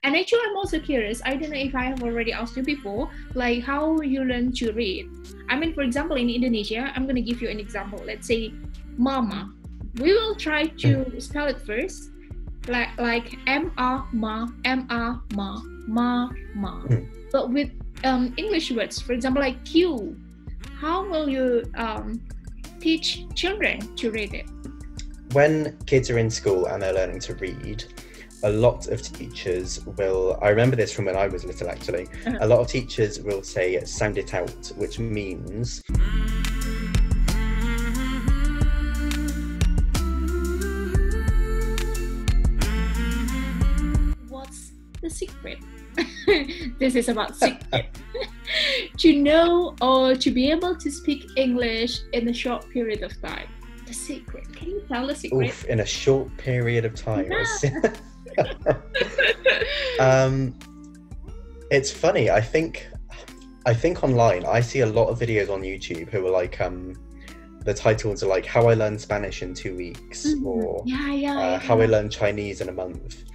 And actually, I'm also curious. I don't know if I have already asked you before, like how you learn to read. I mean, for example, in Indonesia, I'm gonna give you an example. Let's say, mama. We will try to spell it first, like ma. But with English words, for example, like Q, how will you teach children to read it? When kids are in school and they're learning to read, a lot of teachers will, I remember this from when I was little actually, a lot of teachers will say sound it out, which means what's the secret? This is about secret. To know or to be able to speak English in a short period of time. The secret. Can you tell the secret? Oof, in a short period of time. Yeah. It's funny. I think online I see a lot of videos on YouTube who are like the titles are like how I learned Spanish in 2 weeks or how I learned Chinese in a month.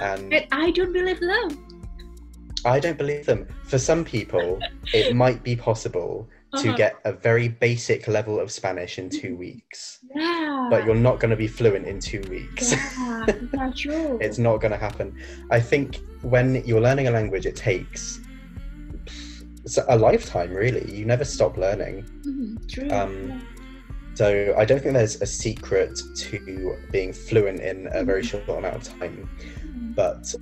And but I don't believe them. I don't believe them. For some people, it might be possible to get a very basic level of Spanish in 2 weeks. Yeah. But you're not going to be fluent in 2 weeks. Yeah, that's true. It's not going to happen. I think when you're learning a language, it takes a lifetime, really. You never stop learning. True. So I don't think there's a secret to being fluent in a very short amount of time. But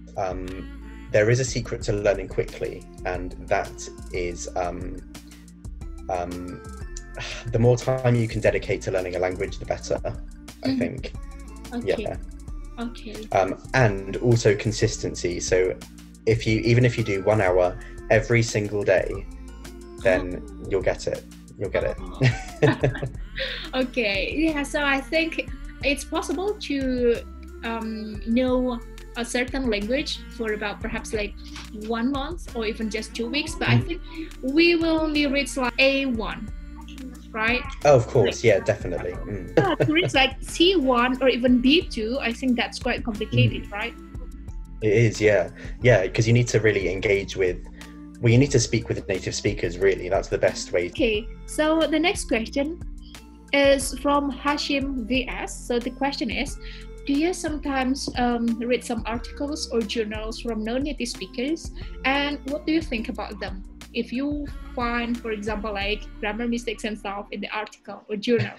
there is a secret to learning quickly, and that is the more time you can dedicate to learning a language, the better, I think. Okay. Yeah. Okay. And also consistency. So even if you do 1 hour every single day, then you'll get it. You'll get it. Okay. Yeah. So I think it's possible to know a certain language for about perhaps like 1 month or even just 2 weeks, but I think we will only reach like A1, right? Oh, of course, yeah, definitely. Yeah, to reach like C1 or even B2, I think that's quite complicated, right? It is, yeah, because you need to really engage with. Well, you need to speak with native speakers. Really, that's the best way. Okay, so the next question is from Hashim VS. So the question is, do you sometimes read some articles or journals from non-native speakers, and what do you think about them? If you find, for example, like grammar mistakes and stuff in the article or journal.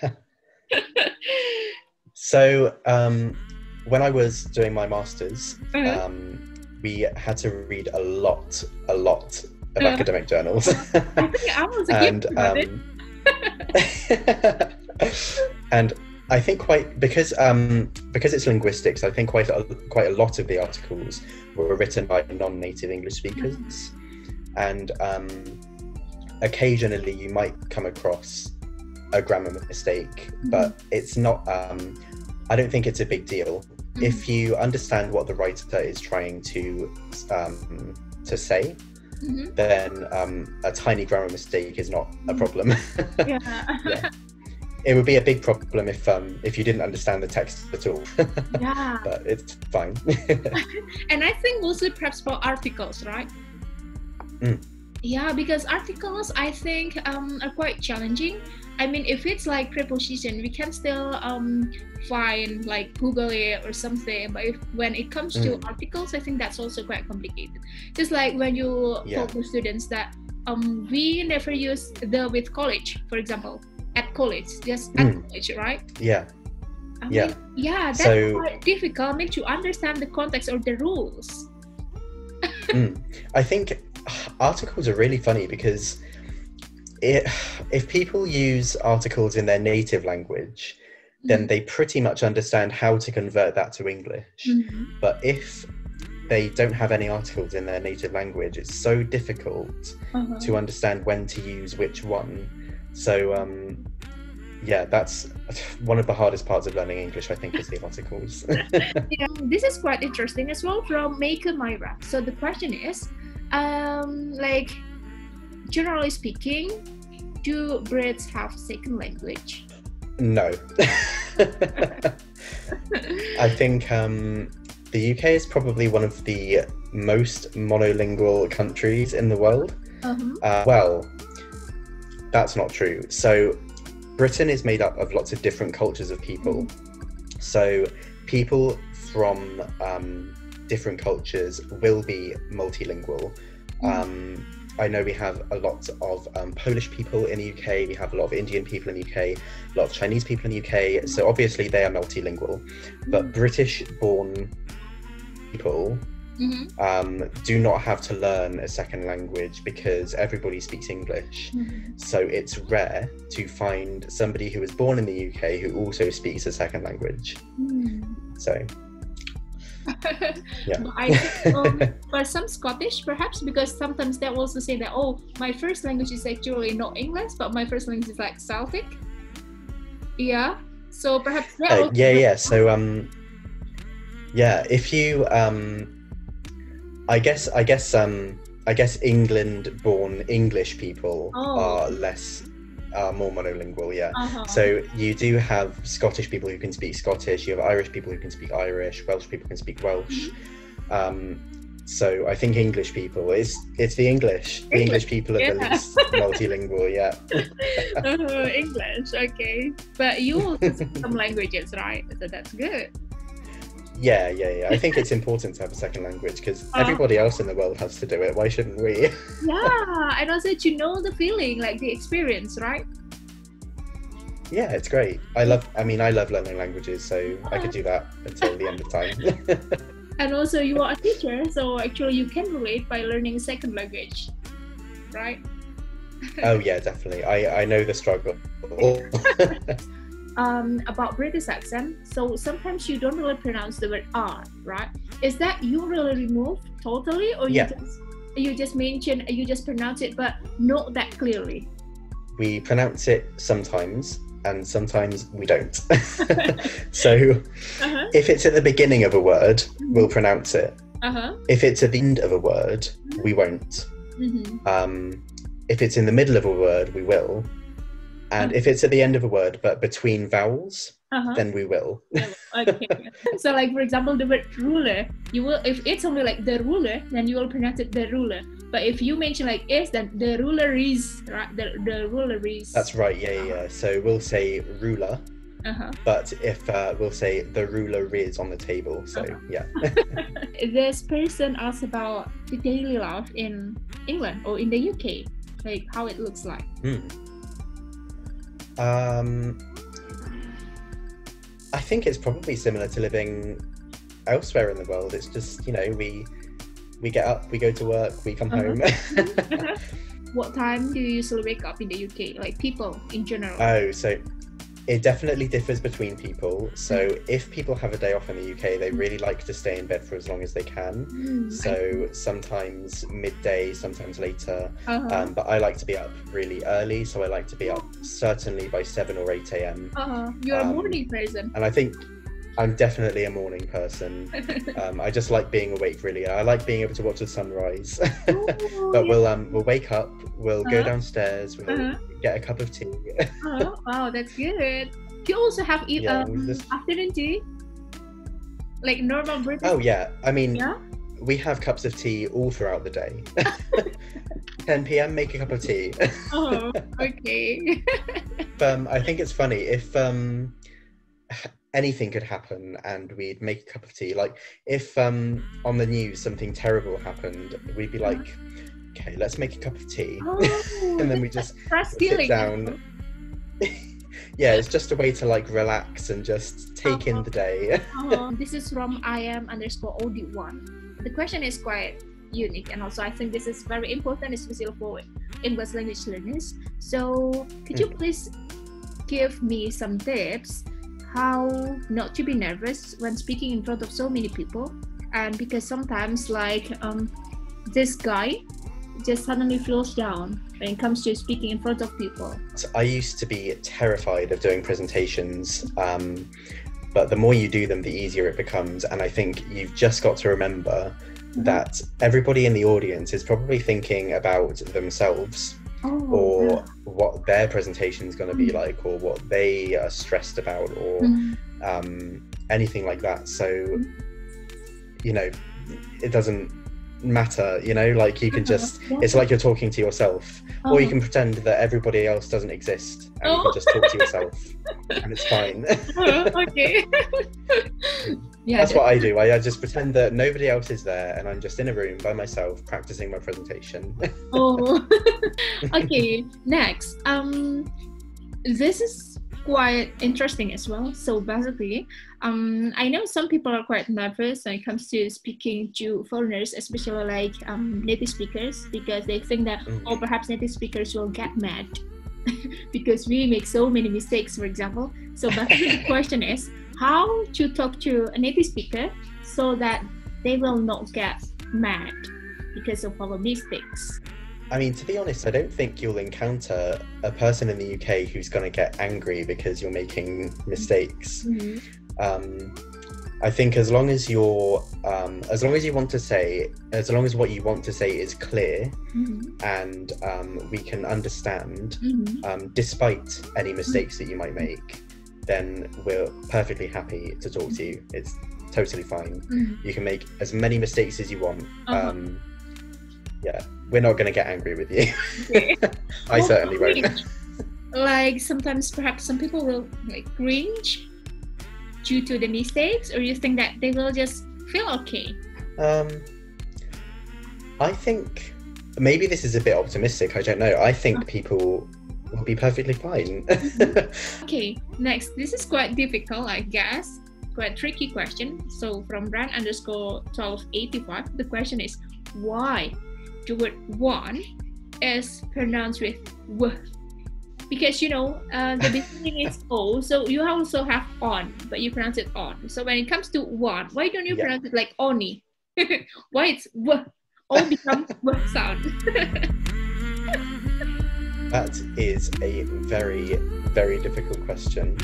So when I was doing my master's, we had to read a lot of academic journals. I think I was a gift about it. And I think because it's linguistics, I think quite a lot of the articles were written by non-native English speakers, and occasionally you might come across a grammar mistake, but it's not. I don't think it's a big deal if you understand what the writer is trying to say. Then a tiny grammar mistake is not a problem. Yeah. It would be a big problem if you didn't understand the text at all. Yeah. But it's fine. And I think mostly perhaps for articles, right? Yeah, because articles I think are quite challenging. I mean, if it's like preposition, we can still find, like, Google it or something. But when it comes to articles, I think that's also quite complicated. Just like when you told the students that we never use the with college, for example, at college, just at college, right? Yeah. I mean, that's quite difficult. I mean, to understand the context or the rules. I think articles are really funny because if people use articles in their native language, then they pretty much understand how to convert that to English. But if they don't have any articles in their native language, it's so difficult to understand when to use which one. So that's one of the hardest parts of learning English, I think, is the articles. This is quite interesting as well from Maker Myra. So the question is, like, generally speaking, do Brits have second language? No. I think the UK is probably one of the most monolingual countries in the world. Well, that's not true. So Britain is made up of lots of different cultures of people. So people from different cultures will be multilingual. I know we have a lot of Polish people in the UK, we have a lot of Indian people in the UK, a lot of Chinese people in the UK, so obviously they are multilingual. But British-born people do not have to learn a second language because everybody speaks English. So it's rare to find somebody who was born in the UK who also speaks a second language. So yeah. I think for some Scottish perhaps, because sometimes they also say that, oh, my first language is actually not English, but my first language is like Celtic. Yeah, so perhaps so if you I guess England-born English people are more monolingual, So you do have Scottish people who can speak Scottish, you have Irish people who can speak Irish, Welsh people can speak Welsh. So I think English people, it's the English people are the least multilingual, English, okay. But you also speak some languages, right? So that's good. Yeah. I think it's important to have a second language because everybody else in the world has to do it. Why shouldn't we? Yeah, and also to know the feeling, like the experience, right? Yeah, it's great. I love learning languages, so I could do that until the end of time. And also you are a teacher, so actually you can relate by learning a second language, right? Oh yeah, definitely. I know the struggle. About British accent, so sometimes you don't really pronounce the word R, right? Is that you really remove totally, or you just pronounce it but not that clearly? We pronounce it sometimes and sometimes we don't. So if it's at the beginning of a word, we'll pronounce it. If it's at the end of a word, we won't. If it's in the middle of a word, we will. And if it's at the end of a word but between vowels, then we will. Okay. So like, for example, the word ruler, you will, if it's only like the ruler, then you will pronounce it the ruler. But if you mention like is, then the ruler is, right? The ruler is. That's right, yeah. So we'll say ruler, but if we'll say the ruler is on the table, so yeah. This person asked about the daily life in England or in the UK, like how it looks like. I think it's probably similar to living elsewhere in the world. It's just, we get up, we go to work, we come home. What time do you usually wake up in the UK, like people in general? Oh, so it definitely differs between people. So if people have a day off in the UK, they really like to stay in bed for as long as they can. So sometimes midday, sometimes later. But I like to be up really early, so I like to be up certainly by 7 or 8 a.m. You're a morning person. And I think I'm definitely a morning person. I just like being awake really. I like being able to watch the sunrise. But we'll wake up, we'll go downstairs, we'll get a cup of tea. Wow, that's good. Do you also have afternoon tea? Like normal British? Oh yeah, we have cups of tea all throughout the day. 10 p.m, make a cup of tea. Okay. I think it's funny if anything could happen and we'd make a cup of tea. Like if on the news something terrible happened, we'd be like, okay, let's make a cup of tea. And then we just sit down. Yeah, it's just a way to like relax and just take in the day. This is from IM_OD1. The question is quite unique, and also I think this is very important, especially for English language learners. So could you please give me some tips how not to be nervous when speaking in front of so many people? And because sometimes like this guy just suddenly feels down when it comes to speaking in front of people. I used to be terrified of doing presentations, but the more you do them, the easier it becomes. And I think you've just got to remember that everybody in the audience is probably thinking about themselves or what their presentation is going to be like, or what they are stressed about, or anything like that. So you know, it doesn't matter, you know, like you can just, Yeah. it's like you're talking to yourself, or you can pretend that everybody else doesn't exist and you can just talk to yourself and it's fine. Okay. Yeah, That's what I do. I just pretend that nobody else is there and I'm just in a room by myself practicing my presentation. Oh. Okay, next. This is quite interesting as well. So basically, I know some people are quite nervous when it comes to speaking to foreigners, especially like native speakers, because they think that, oh, perhaps native speakers will get mad because we make so many mistakes, for example. So basically the question is how to talk to a native speaker so that they will not get mad because of our mistakes. I mean, to be honest, I don't think you'll encounter a person in the UK who's going to get angry because you're making mistakes. I think as long as you're, as long as you want to say, as long as what you want to say is clear and we can understand, despite any mistakes that you might make, then we're perfectly happy to talk to you. It's totally fine. You can make as many mistakes as you want. Yeah, we're not going to get angry with you. Okay. I certainly won't. Like sometimes perhaps some people will like cringe due to the mistakes, or you think that they will just feel okay? I think maybe this is a bit optimistic, I don't know. I think people will be perfectly fine. Okay, next. This is quite difficult, I guess. Quite tricky question. So from Brand_1285, the question is why the word one is pronounced with w? Because you know the beginning is o, so you also have on, but you pronounce it on. So when it comes to one, why don't you pronounce it like oni? Why it's w? O becomes w sound. That is a very, very difficult question.